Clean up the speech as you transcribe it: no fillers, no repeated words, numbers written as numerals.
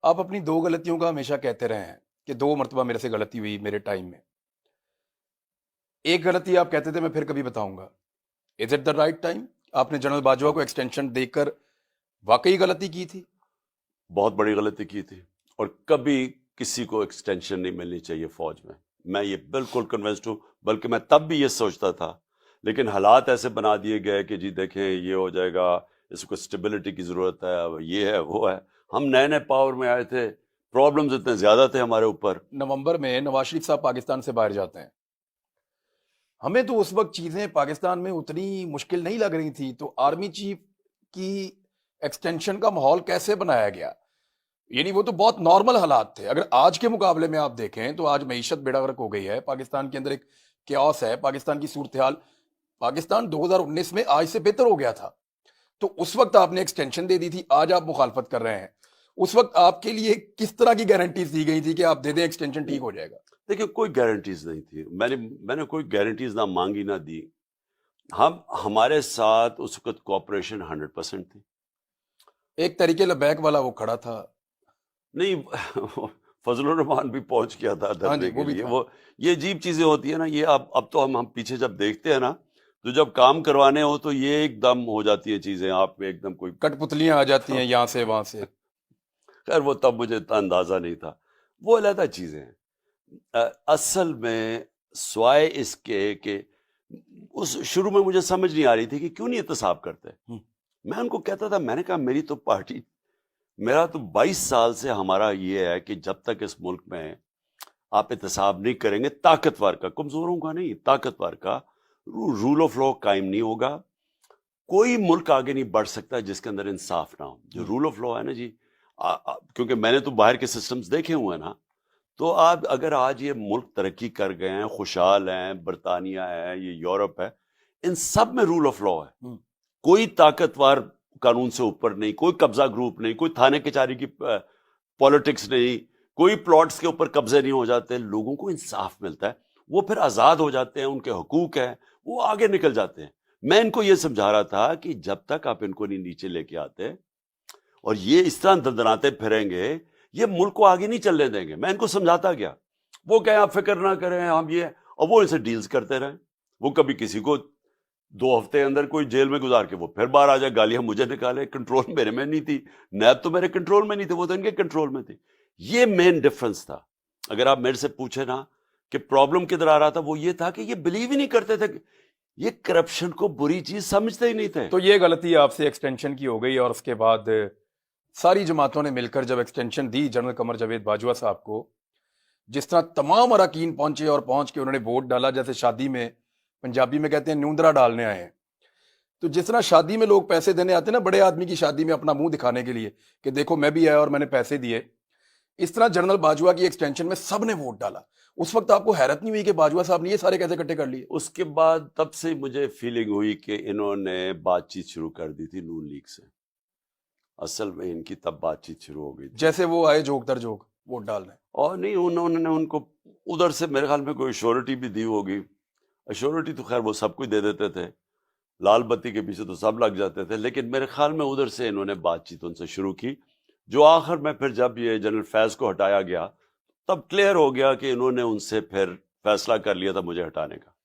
آپ اپنی دو غلطیوں کا ہمیشہ کہتے رہے ہیں کہ 2 مرتبہ میرے سے غلطی ہوئی میرے ٹائم میں. ایک غلطی آپ کہتے تھے میں پھر کبھی بتاؤں گا. Is it the right time? آپ نے جنرل باجوہ کو ایکسٹینشن دے کر واقعی غلطی کی تھی؟ بہت بڑی غلطی کی تھی، اور کبھی کسی کو ایکسٹینشن نہیں ملنی چاہیے فوج میں یہ بالکل کنونسڈ ہوں. بلکہ میں تب بھی یہ سوچتا تھا، لیکن حالات ایسے بنا دیے گئے کہ جی دیکھیں یہ ہو جائے گا، اس کو اسٹیبلٹی کی ضرورت ہے، یہ ہے وہ ہے. ہم نئے نئے پاور میں آئے تھے، پرابلمز اتنے زیادہ تھے ہمارے اوپر. نومبر میں نواز شریف صاحب پاکستان سے باہر جاتے ہیں. ہمیں تو اس وقت چیزیں پاکستان میں اتنی مشکل نہیں لگ رہی تھی، تو آرمی چیف کی ایکسٹینشن کا ماحول کیسے بنایا گیا؟ یعنی وہ تو بہت نارمل حالات تھے. اگر آج کے مقابلے میں آپ دیکھیں تو آج معیشت بیڑا غرق ہو گئی ہے، پاکستان کے اندر ایک کیوس ہے، پاکستان کی صورتحال. پاکستان 2019 میں آج سے بہتر ہو گیا تھا. تو اس وقت آپ نے ایکسٹینشن دے دی تھی، آج آپ مخالفت کر رہے ہیں. اس وقت آپ کے لیے کس طرح کی گارنٹیز دی گئی تھی کہ آپ دے دیں ایکسٹینشن ٹھیک ہو جائے گا؟ دیکھیں کوئی گارنٹیز نہیں تھی، میں نے کوئی گارنٹیز نہ مانگی نہ دی. ہمارے ساتھ اس وقت کوآپریشن 100% تھی. ایک طریقے لبیک والا وہ کھڑا تھا. نہیں فضل الرحمان بھی پہنچ گیا تھا ہاں جی، دھرنے وہ کے بھی لیے. تھا. وہ یہ عجیب چیزیں ہوتی ہیں نا، یہ اب تو ہم پیچھے جب دیکھتے ہیں نا، تو جب کام کروانے ہو تو یہ ایک دم ہو جاتی ہیں چیزیں، آپ میں ایک دم کوئی کٹ پتلیاں آ جاتی ہیں یہاں سے وہاں سے. خیر وہ تب مجھے اتنا اندازہ نہیں تھا. وہ علیحدہ چیزیں ہیں. اصل میں سوائے اس کے کہ اس شروع میں مجھے سمجھ نہیں آ رہی تھی کہ کیوں نہیں احتساب کرتے. میں ان کو کہتا تھا، میں نے کہا میری تو پارٹی، میرا تو 22 سال سے ہمارا یہ ہے کہ جب تک اس ملک میں آپ احتساب نہیں کریں گے، طاقتور کا، کمزوروں کا نہیں، طاقتور کا رول آف لا قائم نہیں ہوگا. کوئی ملک آگے نہیں بڑھ سکتا جس کے اندر انصاف نہ ہو. جو رول آف لا ہے نا جی، کیونکہ میں نے تو باہر کے سسٹمز دیکھے ہوئے ہیں نا، تو آپ اگر آج یہ ملک ترقی کر گئے ہیں، خوشحال ہیں، برطانیہ ہے، یہ یورپ ہے، ان سب میں رول آف لا ہے. کوئی طاقتور قانون سے اوپر نہیں، کوئی قبضہ گروپ نہیں، کوئی تھانے کچہری کی پالیٹکس نہیں، کوئی پلاٹس کے اوپر قبضے نہیں ہو جاتے. لوگوں کو انصاف ملتا ہے، وہ پھر آزاد ہو جاتے ہیں، ان کے حقوق ہیں، وہ آگے نکل جاتے ہیں. میں ان کو یہ سمجھا رہا تھا کہ جب تک آپ ان کو نہیں نیچے لے کے آتے اور یہ اس طرح دندناتے پھریں گے، یہ ملک کو آگے نہیں چلنے دیں گے. میں ان کو سمجھاتا گیا. وہ کہیں آپ فکر نہ کریں، ہم یہ، اور وہ ان سے ڈیلز کرتے رہیں. وہ کبھی کسی کو 2 ہفتے اندر کوئی جیل میں گزار کے وہ پھر باہر آ جائے، گالیاں مجھے نکالے. کنٹرول میرے میں نہیں تھی، نیب تو میرے کنٹرول میں نہیں تھے، وہ تو ان کے کنٹرول میں تھی. یہ مین ڈفرنس تھا. اگر آپ میرے سے پوچھیں نا کہ پرابلم کدھر آ رہا تھا، وہ یہ تھا کہ یہ بلیو ہی نہیں کرتے تھے، یہ کرپشن کو بری چیز سمجھتے ہی نہیں تھے. تو یہ غلطی آپ سے ایکسٹینشن کی ہو گئی، اور اس کے بعد ساری جماعتوں نے مل کر جب ایکسٹینشن دی جنرل قمر جاوید باجوہ صاحب کو، جس طرح تمام اراکین پہنچے اور پہنچ کے انہوں نے ووٹ ڈالا، جیسے شادی میں پنجابی میں کہتے ہیں نیوندرا ڈالنے آئے ہیں. تو جس طرح شادی میں لوگ پیسے دینے آتے ہیں نا، بڑے آدمی کی شادی میں اپنا منہ دکھانے کے لیے کہ دیکھو میں بھی آیا اور میں نے پیسے دیے، اس طرح جنرل باجوہ کی ایکسٹینشن میں سب نے ووٹ ڈالا. اس وقت آپ کو حیرت نہیں ہوئی کہ باجوہ صاحب نے یہ سارے کیسے اکٹھے کر لیے؟ اس کے بعد تب سے مجھے فیلنگ ہوئی کہ انہوں نے بات چیت شروع کر دی تھی نون لیگ سے. اصل میں ان کی تب بات چیت شروع ہو گئی تھی، جیسے وہ آئے جھوک در جھوک ووٹ ڈالنے. اور نہیں انہوں نے ان کو ادھر سے میرے خیال میں کوئی ایشورٹی بھی دی ہوگی. ایشورٹی تو خیر وہ سب کو دے دیتے تھے، لال بتی کے پیچھے تو سب لگ جاتے تھے، لیکن میرے خیال میں ادھر سے انہوں نے بات چیت ان سے شروع کی، جو آخر میں پھر جب یہ جنرل فیض کو ہٹایا گیا تب کلیئر ہو گیا کہ انہوں نے ان سے پھر فیصلہ کر لیا تھا مجھے ہٹانے کا.